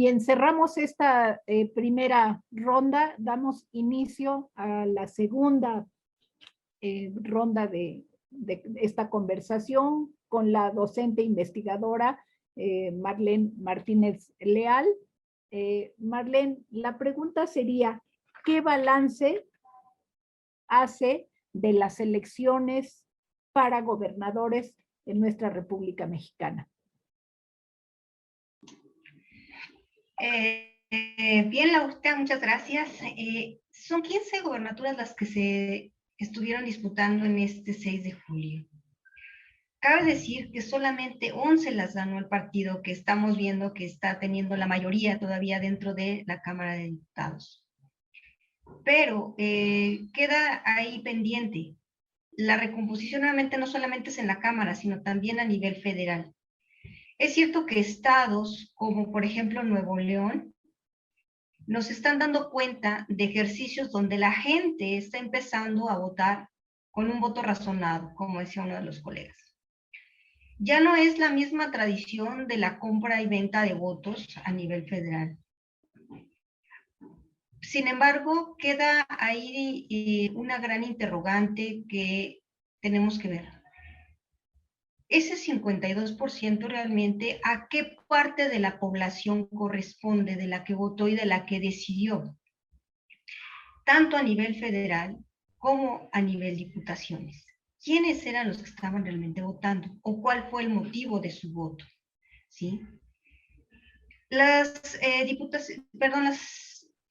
bien, cerramos esta primera ronda, damos inicio a la segunda ronda de esta conversación con la docente investigadora Marlene Martínez Leal. Marlene, la pregunta sería, ¿qué balance hace de las elecciones para gobernadores en nuestra República Mexicana? Bien, Laura, muchas gracias. Son 15 gobernaturas las que se estuvieron disputando en este 6 de julio. Cabe decir que solamente 11 las ganó el partido que estamos viendo que está teniendo la mayoría todavía dentro de la Cámara de Diputados. Pero queda ahí pendiente. La recomposición nuevamente no solamente es en la Cámara, sino también a nivel federal. Es cierto que estados como por ejemplo Nuevo León nos están dando cuenta de ejercicios donde la gente está empezando a votar con un voto razonado, como decía uno de los colegas. Ya no es la misma tradición de la compra y venta de votos a nivel federal. Sin embargo, queda ahí una gran interrogante que tenemos que ver. Ese 52% realmente, ¿a qué parte de la población corresponde, de la que votó y de la que decidió? Tanto a nivel federal como a nivel diputaciones. ¿Quiénes eran los que estaban realmente votando? ¿O cuál fue el motivo de su voto? ¿Sí? Las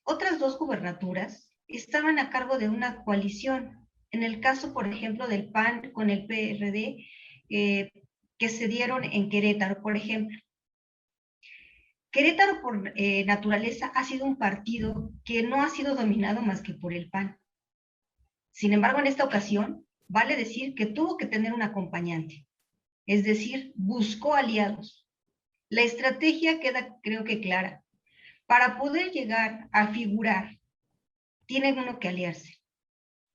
otras dos gubernaturas estaban a cargo de una coalición. En el caso, por ejemplo, del PAN con el PRD, que se dieron en Querétaro, por ejemplo. Querétaro, por naturaleza, ha sido un partido que no ha sido dominado más que por el PAN. Sin embargo, en esta ocasión, vale decir que tuvo que tener un acompañante. Es decir, buscó aliados. La estrategia queda, creo que clara. Para poder llegar a figurar, tiene uno que aliarse.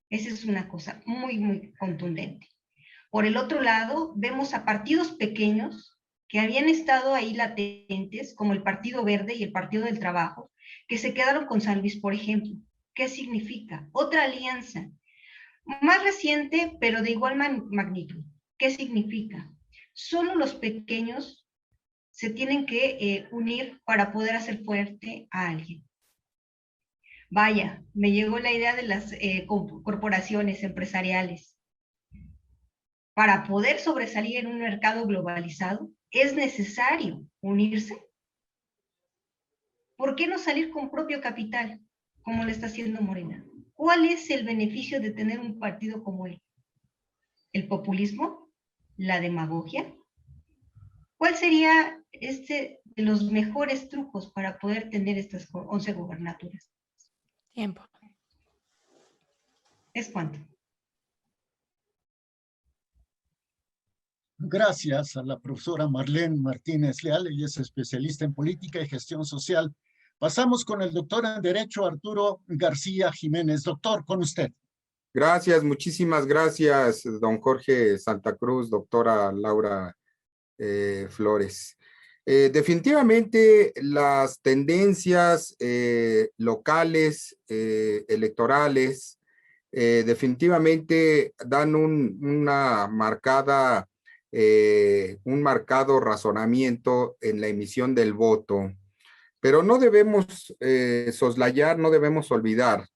Esa es una cosa muy, muy contundente. Por el otro lado, vemos a partidos pequeños que habían estado ahí latentes, como el Partido Verde y el Partido del Trabajo, que se quedaron con San Luis, por ejemplo. ¿Qué significa? Otra alianza, más reciente, pero de igual magnitud. ¿Qué significa? Solo los pequeños se tienen que unir para poder hacer fuerte a alguien. Vaya, me llegó la idea de las corporaciones empresariales. Para poder sobresalir en un mercado globalizado, es necesario unirse. ¿Por qué no salir con propio capital, como lo está haciendo Morena? ¿Cuál es el beneficio de tener un partido como él? ¿El populismo? ¿La demagogia? ¿Cuál sería de los mejores trucos para poder tener estas 11 gubernaturas? Tiempo. ¿Es cuánto? Gracias a la profesora Marlene Martínez Leal, ella es especialista en política y gestión social. Pasamos con el doctor en Derecho Arturo García Jiménez. Doctor, con usted. Gracias, muchísimas gracias, don Jorge Santa Cruz, doctora Laura Flores. Definitivamente las tendencias locales, electorales, definitivamente dan un marcado razonamiento en la emisión del voto, pero no debemos soslayar, no debemos olvidar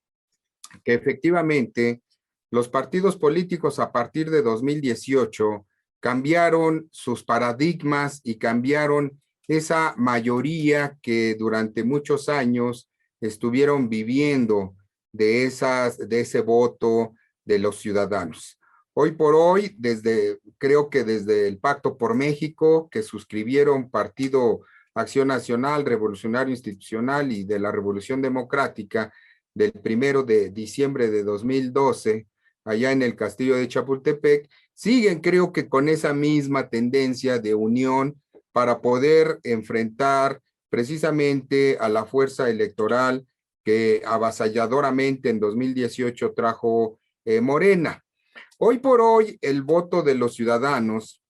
que efectivamente los partidos políticos a partir de 2018 cambiaron sus paradigmas y cambiaron esa mayoría que durante muchos años estuvieron viviendo de ese voto de los ciudadanos. Hoy por hoy, creo que desde el Pacto por México, que suscribieron Partido Acción Nacional, Revolucionario Institucional y de la Revolución Democrática, del 1 de diciembre de 2012, allá en el Castillo de Chapultepec, siguen creo que con esa misma tendencia de unión para poder enfrentar precisamente a la fuerza electoral que avasalladoramente en 2018 trajo Morena. Hoy por hoy el voto de los ciudadanos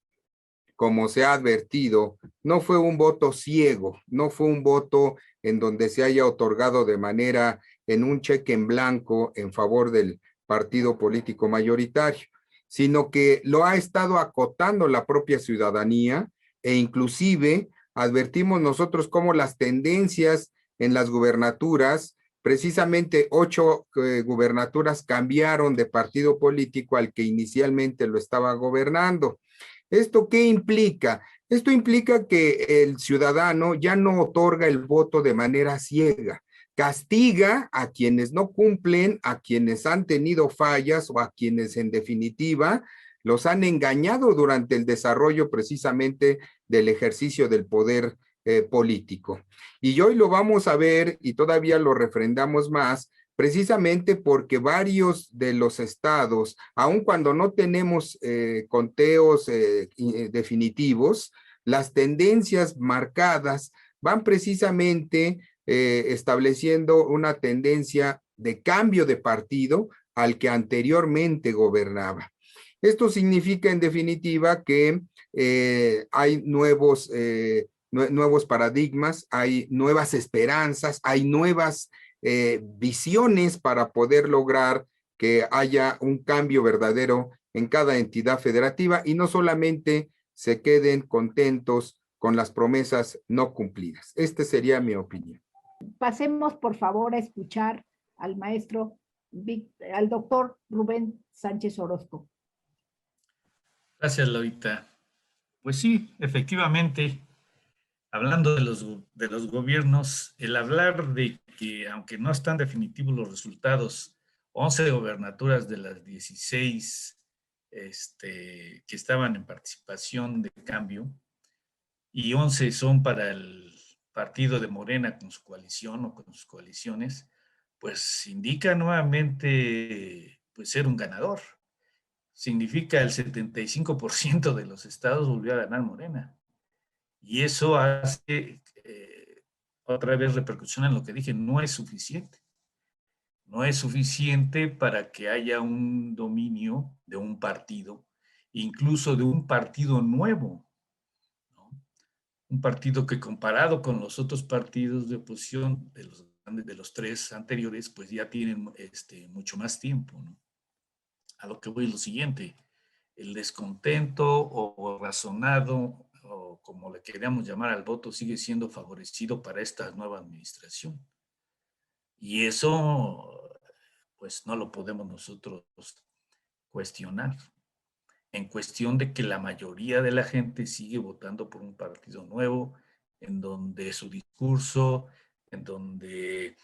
como se ha advertido, no fue un voto ciego, no fue un voto en donde se haya otorgado de manera en un cheque en blanco en favor del partido político mayoritario, sino que lo ha estado acotando la propia ciudadanía e inclusive advertimos nosotros cómo las tendencias en las gubernaturas, precisamente 8 gubernaturas cambiaron de partido político al que inicialmente lo estaba gobernando. ¿Esto qué implica? Esto implica que el ciudadano ya no otorga el voto de manera ciega, castiga a quienes no cumplen, a quienes han tenido fallas o a quienes en definitiva los han engañado durante el desarrollo precisamente del ejercicio del poder político. Y hoy lo vamos a ver y todavía lo refrendamos más, precisamente porque varios de los estados, aun cuando no tenemos conteos definitivos, las tendencias marcadas van precisamente estableciendo una tendencia de cambio de partido al que anteriormente gobernaba. Esto significa en definitiva que hay nuevos paradigmas, hay nuevas esperanzas, hay nuevas visiones para poder lograr que haya un cambio verdadero en cada entidad federativa y no solamente se queden contentos con las promesas no cumplidas. Esta sería mi opinión. Pasemos, por favor, a escuchar al maestro, al doctor Rubén Sánchez Orozco. Gracias, Lolita. Pues sí, efectivamente, hablando de los gobiernos, el hablar de que, aunque no están definitivos los resultados, 11 gobernaturas de las 16 que estaban en participación de cambio, y 11 son para el partido de Morena con su coalición o con sus coaliciones, pues indica nuevamente pues, ser un ganador. Significa el 75% de los estados volvió a ganar Morena. Y eso hace, otra vez repercusión en lo que dije, no es suficiente. No es suficiente para que haya un dominio de un partido, incluso de un partido nuevo, ¿no? Un partido que comparado con los otros partidos de oposición, de los 3 anteriores, pues ya tienen mucho más tiempo, ¿no? A lo que voy es lo siguiente, el descontento o razonado, o como le queríamos llamar al voto, sigue siendo favorecido para esta nueva administración. Y eso, pues no lo podemos nosotros cuestionar. En cuestión de que la mayoría de la gente sigue votando por un partido nuevo, en donde su discurso, en donde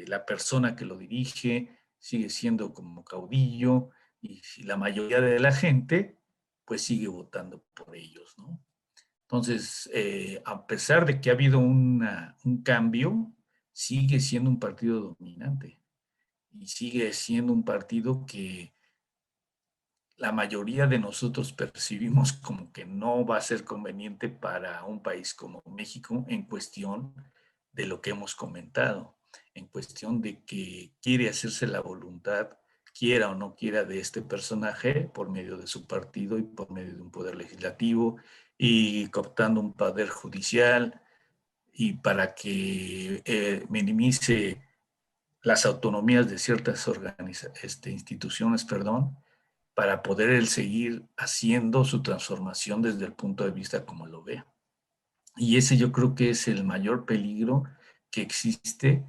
la persona que lo dirige sigue siendo como caudillo, y la mayoría de la gente pues sigue votando por ellos, ¿no? Entonces, a pesar de que ha habido un cambio, sigue siendo un partido dominante y sigue siendo un partido que la mayoría de nosotros percibimos como que no va a ser conveniente para un país como México en cuestión de lo que hemos comentado, en cuestión de que quiere hacerse la voluntad, quiera o no quiera, de este personaje por medio de su partido y por medio de un poder legislativo y cooptando un poder judicial, y para que minimice las autonomías de ciertas instituciones, para poder él seguir haciendo su transformación desde el punto de vista como lo vea. Y ese yo creo que es el mayor peligro que existe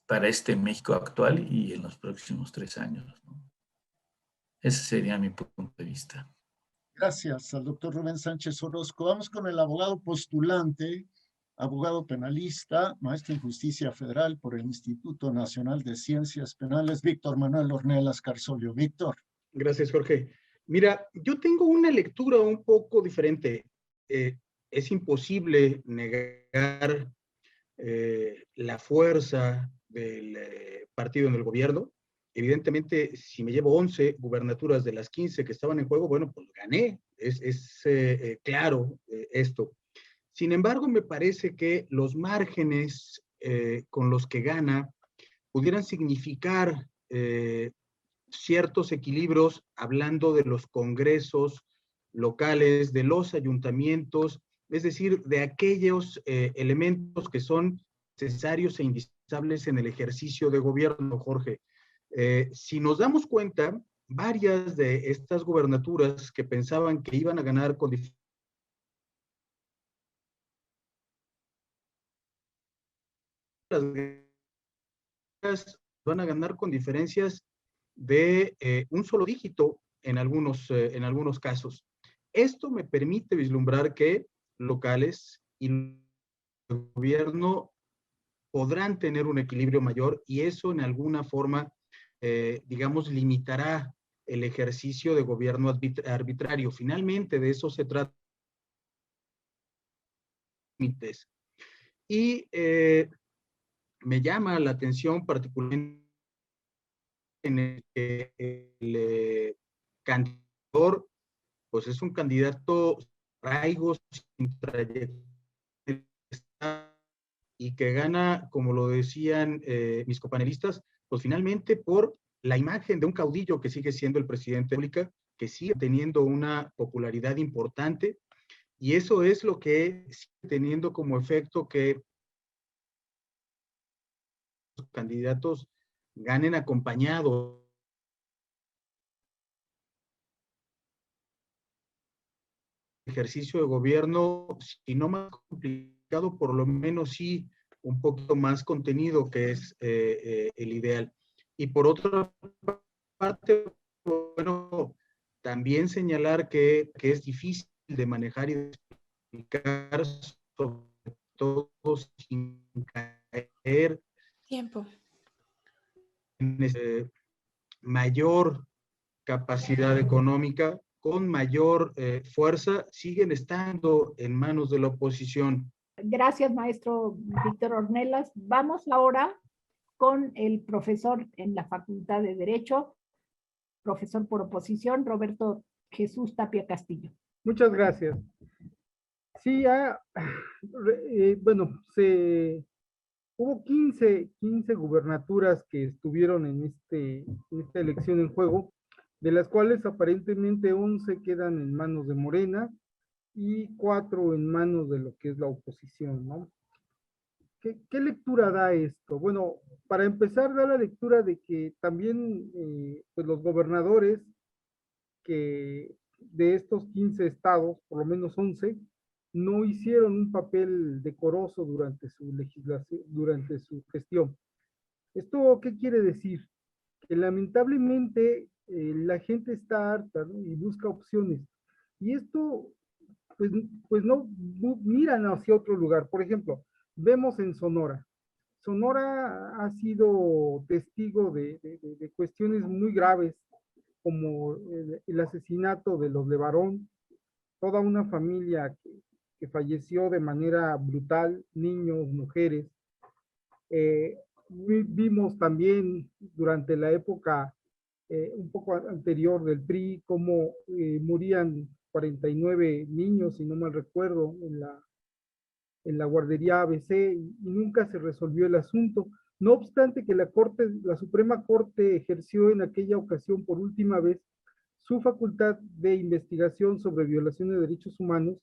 para este México actual y en los próximos 3 años, ¿no? Ese sería mi punto de vista. Gracias al doctor Rubén Sánchez Orozco. Vamos con el abogado postulante, abogado penalista, maestro en justicia federal por el Instituto Nacional de Ciencias Penales, Víctor Manuel Ornelas Carsolio. Víctor. Gracias, Jorge. Mira, yo tengo una lectura un poco diferente. Es imposible negar la fuerza del partido en el gobierno. Evidentemente, si me llevo 11 gubernaturas de las 15 que estaban en juego, bueno, pues gané. Es claro esto. Sin embargo, me parece que los márgenes con los que gana pudieran significar ciertos equilibrios, hablando de los congresos locales, de los ayuntamientos, es decir, de aquellos elementos que son necesarios e indispensables en el ejercicio de gobierno, Jorge. Si nos damos cuenta, varias de estas gubernaturas que pensaban que iban a ganar con van a ganar con diferencias de un solo dígito en algunos casos. Esto me permite vislumbrar que locales y el gobierno podrán tener un equilibrio mayor y eso en alguna forma, digamos, limitará el ejercicio de gobierno arbitrario. Finalmente, de eso se trata. Y me llama la atención particularmente en el que el candidato, pues es un candidato arraigos, sin trayectoria, y que gana, como lo decían mis copanelistas, pues finalmente por la imagen de un caudillo que sigue siendo el presidente de la República, que sigue teniendo una popularidad importante, y eso es lo que sigue teniendo como efecto que los candidatos ganen acompañados. Ejercicio de gobierno, si no más complicado, por lo menos sí un poquito más contenido, que es el ideal. Y por otra parte, bueno, también señalar que es difícil de manejar y de explicar, sobre todo sin caer Tiempo. en mayor capacidad económica, con mayor fuerza, siguen estando en manos de la oposición. Gracias, maestro Víctor Ornelas. Vamos ahora con el profesor en la Facultad de Derecho, profesor por oposición, Roberto Jesús Tapia Castillo. Muchas gracias. Sí, bueno, hubo 15 gubernaturas que estuvieron en esta elección en juego, de las cuales aparentemente 11 quedan en manos de Morena y 4 en manos de lo que es la oposición, ¿no? ¿Qué lectura da esto? Bueno, para empezar, da la lectura de que también pues los gobernadores que de estos 15 estados, por lo menos 11, no hicieron un papel decoroso durante su legislación, durante su gestión. ¿Esto qué quiere decir? Que lamentablemente la gente está harta, ¿no? Y busca opciones. Y esto, pues no miran hacia otro lugar. Por ejemplo, vemos en Sonora. Sonora ha sido testigo de cuestiones muy graves, como el asesinato de los Levarón, toda una familia que falleció de manera brutal, niños, mujeres. Vimos también durante la época un poco anterior del PRI cómo morían 49 niños, si no mal recuerdo, en la guardería ABC y nunca se resolvió el asunto. No obstante que la Suprema Corte ejerció en aquella ocasión por última vez su facultad de investigación sobre violaciones de derechos humanos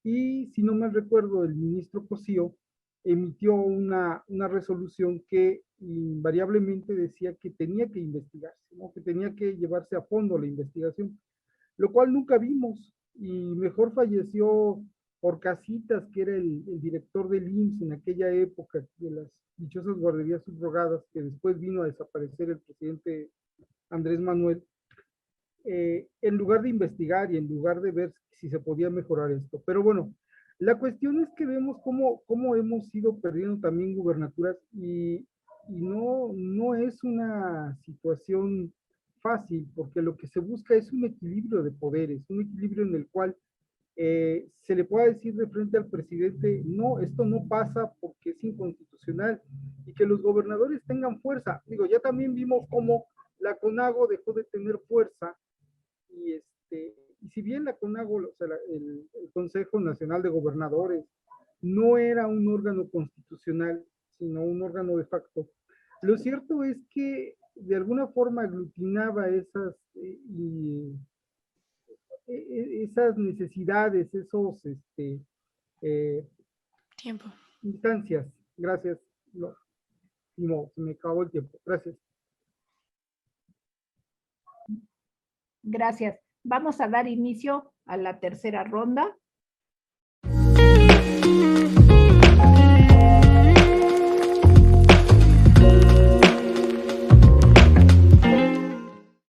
y, si no mal recuerdo, el ministro Cosío emitió una resolución que invariablemente decía que tenía que investigarse, ¿no? Que tenía que llevarse a fondo la investigación, lo cual nunca vimos, y mejor falleció Orcasitas, que era el director del IMSS en aquella época, de las dichosas guarderías subrogadas, que después vino a desaparecer el presidente Andrés Manuel, en lugar de investigar y en lugar de ver si se podía mejorar esto. Pero bueno, la cuestión es que vemos cómo hemos ido perdiendo también gubernaturas y no es una situación fácil, porque lo que se busca es un equilibrio de poderes, un equilibrio en el cual se le pueda decir de frente al presidente, no, esto no pasa porque es inconstitucional, y que los gobernadores tengan fuerza. Digo, ya también vimos cómo la CONAGO dejó de tener fuerza, y si bien la CONAGO, o sea, el Consejo Nacional de Gobernadores, no era un órgano constitucional, sino un órgano de facto, lo cierto es que de alguna forma aglutinaba esas esas necesidades, esos Tiempo. instancias. Gracias. No, se me acabó el tiempo. Gracias. Gracias. Vamos a dar inicio a la tercera ronda.